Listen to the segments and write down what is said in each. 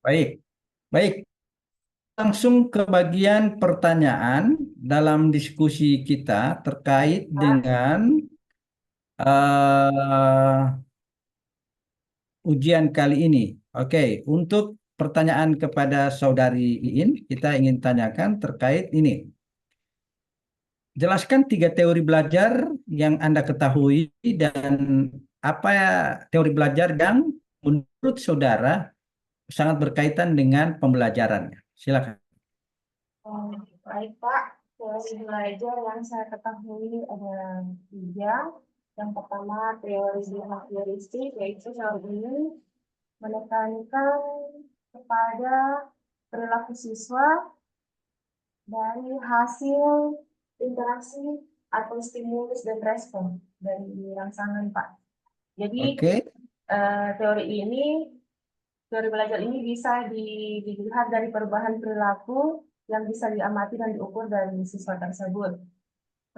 Baik, baik. Langsung ke bagian pertanyaan dalam diskusi kita terkait Pak. dengan eh, ujian kali ini. Oke, untuk pertanyaan kepada Saudari Iin, kita ingin tanyakan terkait ini. Jelaskan tiga teori belajar yang Anda ketahui dan apa teori belajar yang menurut saudara sangat berkaitan dengan pembelajarannya. Silakan. Oh, baik Pak, teori belajar yang saya ketahui ada tiga. Yang pertama teori behavioristik, yaitu teori ini menekankan kepada perilaku siswa dari hasil interaksi atau stimulus dan respon dari rangsangan Pak. Jadi Oke, teori belajar ini bisa dilihat dari perubahan perilaku yang bisa diamati dan diukur dari siswa tersebut.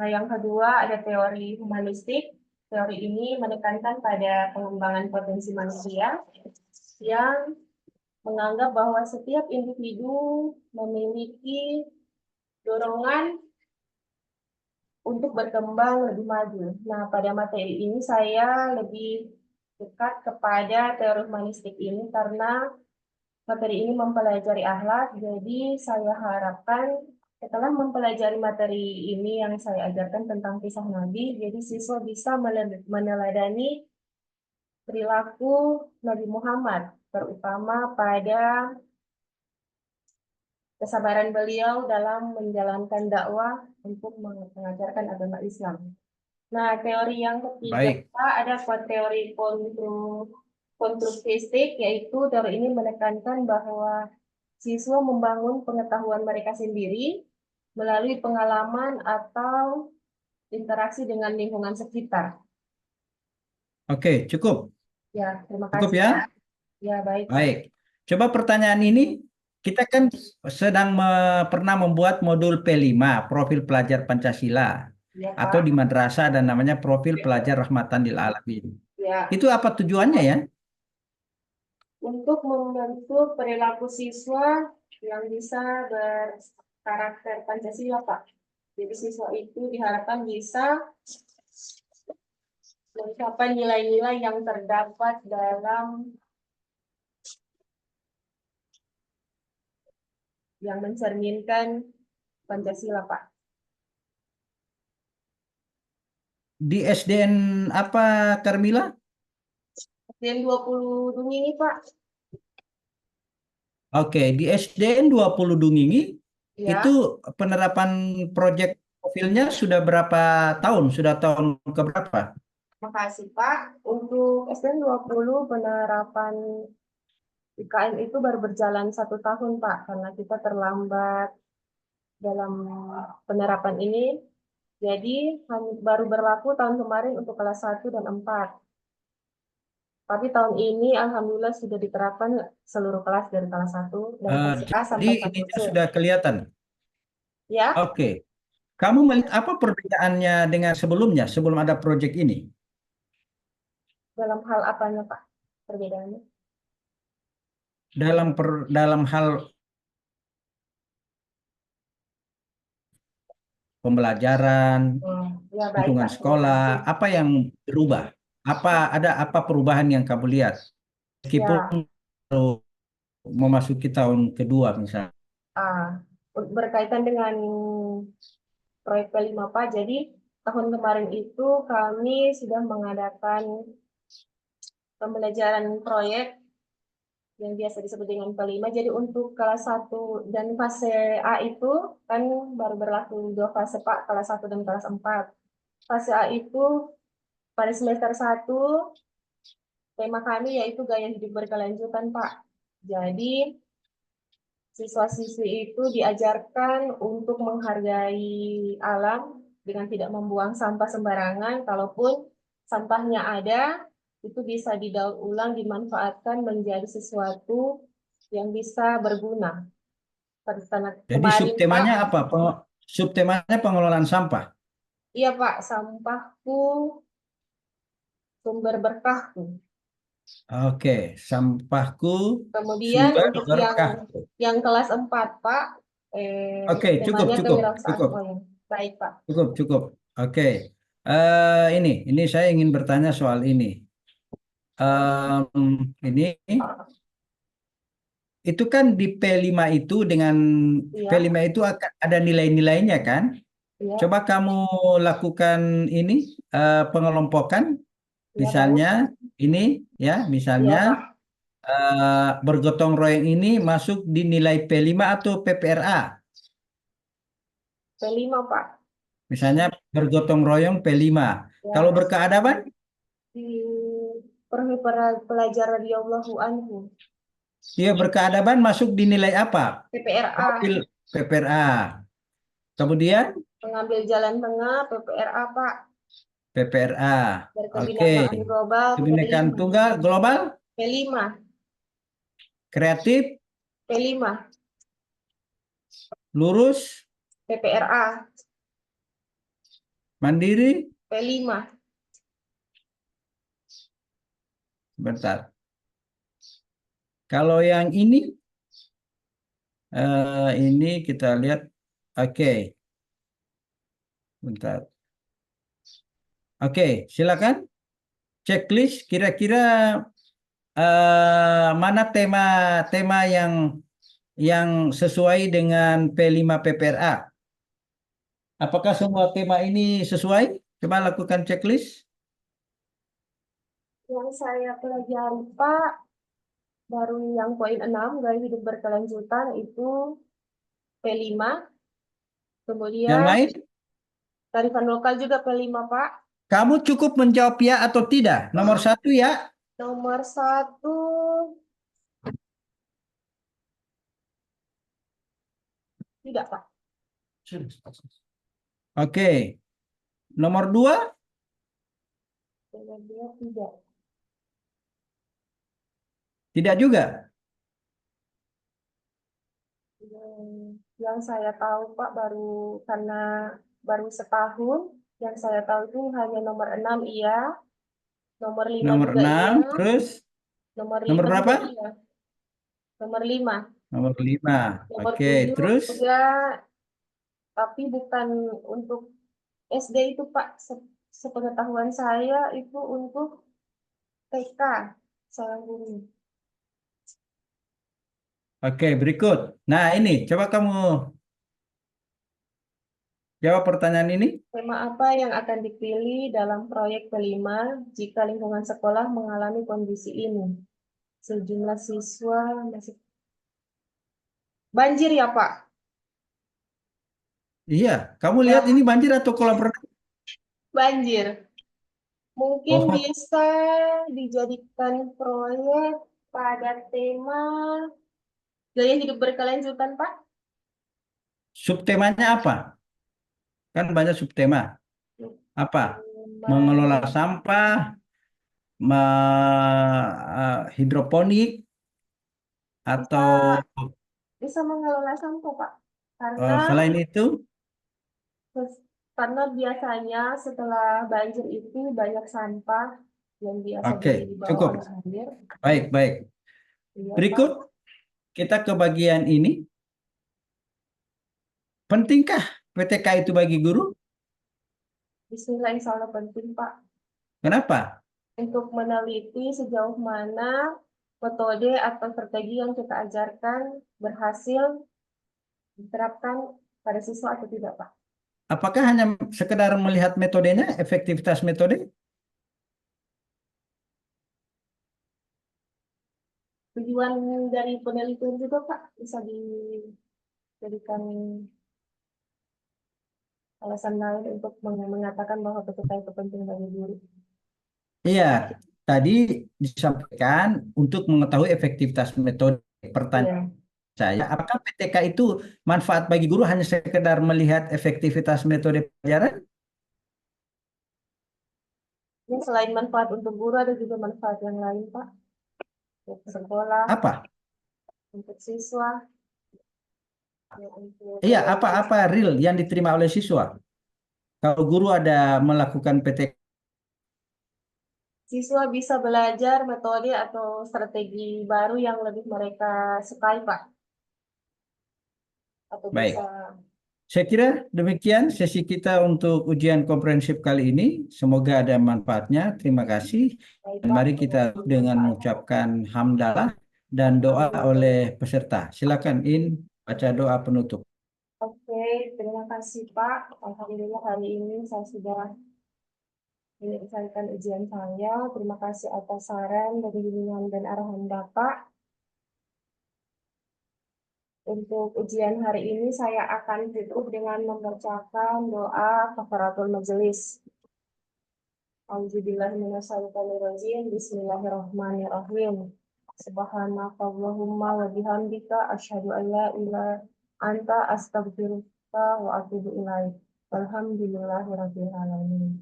Nah, yang kedua ada teori humanistik. Teori ini menekankan pada pengembangan potensi manusia yang menganggap bahwa setiap individu memiliki dorongan untuk berkembang lebih maju. Nah, pada materi ini saya lebih dekat kepada teori humanistik ini karena materi ini mempelajari akhlak, jadi saya harapkan setelah mempelajari materi ini yang saya ajarkan tentang kisah Nabi, jadi siswa bisa meneladani perilaku Nabi Muhammad, terutama pada kesabaran beliau dalam menjalankan dakwah untuk mengajarkan agama Islam. Nah, teori yang ketiga, baik. Pak, ada teori konstruktistik, yaitu teori ini menekankan bahwa siswa membangun pengetahuan mereka sendiri melalui pengalaman atau interaksi dengan lingkungan sekitar. Oke, cukup. Ya, terima Cukup kasih, Pak. ya? Ya, baik, Pak. Baik. Coba pertanyaan ini, kita kan sedang pernah membuat modul P5, profil pelajar Pancasila, Ya, atau di Pak. madrasah dan namanya profil pelajar Rahmatan lil Alamin. Ya, Itu apa tujuannya ya? untuk membentuk perilaku siswa yang bisa berkarakter Pancasila, Pak. Jadi siswa itu diharapkan bisa mencapai nilai-nilai yang terdapat dalam yang mencerminkan Pancasila, Pak. Di SDN apa, Carmila? Dan 20 Duni ini, Pak. Oke, di SDN 20 Dungingi itu Ya, penerapan proyek profilnya sudah berapa tahun? Sudah tahun keberapa? makasih, Pak. Untuk SDN 20 penerapan IKN itu baru berjalan 1 tahun, Pak, karena kita terlambat dalam penerapan ini. Jadi baru berlaku tahun kemarin untuk kelas 1 dan 4. Tapi tahun ini Alhamdulillah sudah diterapkan seluruh kelas dari kelas 1 dari fase A Jadi sampai fase C. ininya sudah kelihatan. Ya, Oke, kamu melihat apa perbedaannya dengan sebelumnya, sebelum ada proyek ini? dalam hal apanya, Pak? Perbedaannya? Dalam hal pembelajaran, Oh, ya baik, lingkungan Pak. Terima sekolah, kasih. apa yang berubah? Apa perubahan yang kamu lihat? Meskipun Ya, baru memasuki tahun kedua misalnya. ah, berkaitan dengan proyek P5, Pak. Jadi tahun kemarin itu kami sudah mengadakan pembelajaran proyek yang biasa disebut dengan P5. Jadi untuk kelas 1 dan fase A itu kan baru berlaku 2 fase, Pak, kelas 1 dan kelas 4. Fase A itu pada semester 1 tema kami yaitu gaya hidup berkelanjutan, Pak. Jadi siswa-siswi itu diajarkan untuk menghargai alam dengan tidak membuang sampah sembarangan. Kalaupun sampahnya ada, itu bisa didaur ulang, dimanfaatkan menjadi sesuatu yang bisa berguna. Karena Jadi kemarin, Pak, subtemanya apa? Subtemanya pengelolaan sampah. iya Pak, sampahku sumber berkahku. Oke, sampahku Kemudian sudah untuk berkah. yang kelas 4 Pak, Oke, cukup, temanya cukup, kewirausahaan cukup, koin. Baik, Pak. cukup, cukup. Oke, ini saya ingin bertanya soal ini. Ini itu kan di P5 itu dengan Iya, P5 itu akan ada nilai-nilainya kan? iya, Coba kamu lakukan ini pengelompokan, iya, baik. misalnya ini ya, misalnya Iya, Pak. bergotong royong ini masuk di nilai P5 atau PPRA. P5 Pak. Misalnya bergotong royong P5. Kalau Ya, berkeadaban, di pelajar radhiyallahu anhu. dia berkeadaban masuk di nilai apa? PPRA, Profil PPRA. Kemudian pengambil jalan tengah, PPRA, Pak. PPRA. Oke. Berkebinekaan global, Kebinekaan P5. tunggal global, P5, kreatif, P5, lurus, PPRA, mandiri. P5. Bentar. Kalau yang ini kita lihat. Oke, bentar. Oke, silakan checklist. Kira-kira mana tema yang sesuai dengan P5 PPRA? Apakah semua tema ini sesuai? Coba lakukan checklist. Yang saya pelajari, Pak, baru yang poin 6 gaya hidup berkelanjutan itu P5. Yang Kemudian lain, tarifan lokal juga P5, Pak. kamu cukup menjawab ya atau tidak. Nomor satu ya. Nomor satu, tidak, Pak. Oke. Nomor dua, Nomor dua, tidak. tidak juga. Yang saya tahu, Pak, karena baru setahun, yang saya tahu itu hanya nomor 6 iya, nomor 5 Nomor juga enam, iya, terus nomor nomor 5 juga berapa? iya, nomor 5, Nomor lima. nomor Oke, 7 terus. juga, tapi bukan untuk SD itu, Pak. Sepengetahuan saya itu untuk TK, saya guru. Oke, berikut. Nah, ini coba kamu jawab pertanyaan ini. Tema apa yang akan dipilih dalam proyek kelima jika lingkungan sekolah mengalami kondisi ini? Sejumlah siswa masih banjir ya, Pak? Iya, kamu lihat Ya, ini banjir atau kolam renang? banjir. Mungkin Oh, bisa dijadikan proyek pada tema gaya hidup berkelanjutan, Pak. subtemanya apa? Kan banyak subtema. Apa? Tema Mengelola sampah, hidroponik, bisa atau bisa mengelola sampah, Pak. Karena selain itu? karena biasanya setelah banjir itu banyak sampah yang biasa Oke, dibawa cukup. oleh air. Baik, baik. Iya, Pak. Berikut kita ke bagian ini. Pentingkah PTK itu bagi guru? Bismillah, insya Allah penting, Pak. Kenapa? Untuk meneliti sejauh mana metode atau strategi yang kita ajarkan berhasil diterapkan pada siswa atau tidak, Pak. Apakah hanya sekedar melihat metodenya, efektivitas metode? Tujuan dari penelitian juga, Pak, bisa dijadikan alasan lain untuk mengatakan bahwa PTK itu penting bagi guru. Iya, tadi disampaikan untuk mengetahui efektivitas metode. Pertanyaan Iya. saya, apakah PTK itu manfaat bagi guru hanya sekedar melihat efektivitas metode pelajaran? Ya, selain manfaat untuk guru, ada juga manfaat yang lain, Pak. Untuk sekolah, Apa? untuk siswa, ya, untuk Iya, apa-apa real yang diterima oleh siswa? Kalau guru ada melakukan PTK, siswa bisa belajar metode atau strategi baru yang lebih mereka sukai, Pak. Atau bisa, Baik. Saya kira demikian sesi kita untuk ujian komprehensif kali ini. Semoga ada manfaatnya. Terima kasih. baik, Dan Pak, mari kita dengan dengan manfaatnya. mengucapkan hamdalah dan doa oleh Alhamdulillah. peserta. Silakan In baca doa penutup. Oke, terima kasih, Pak. Alhamdulillah hari ini saya sudah menyelesaikan ujian saya. Terima kasih atas saran dari bimbingan dan arahan Bapak. Untuk ujian hari ini saya akan tutup dengan membacakan doa kafaratul majelis. Auzubillahiminasyaitonirrajim. Bismillahirrahmanirrahim. Subhanakallahumma wa bihamdika asyhadu an la ilaha anta astaghfiruka wa atubu ilaik. Walhamdulillahirabbil alamin.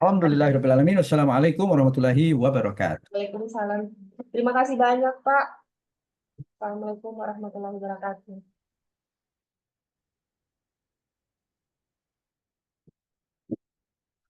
Alhamdulillahirrahmanirrahim. Wassalamualaikum warahmatullahi wabarakatuh. Waalaikumsalam. Terima kasih banyak, Pak. Assalamualaikum warahmatullahi wabarakatuh.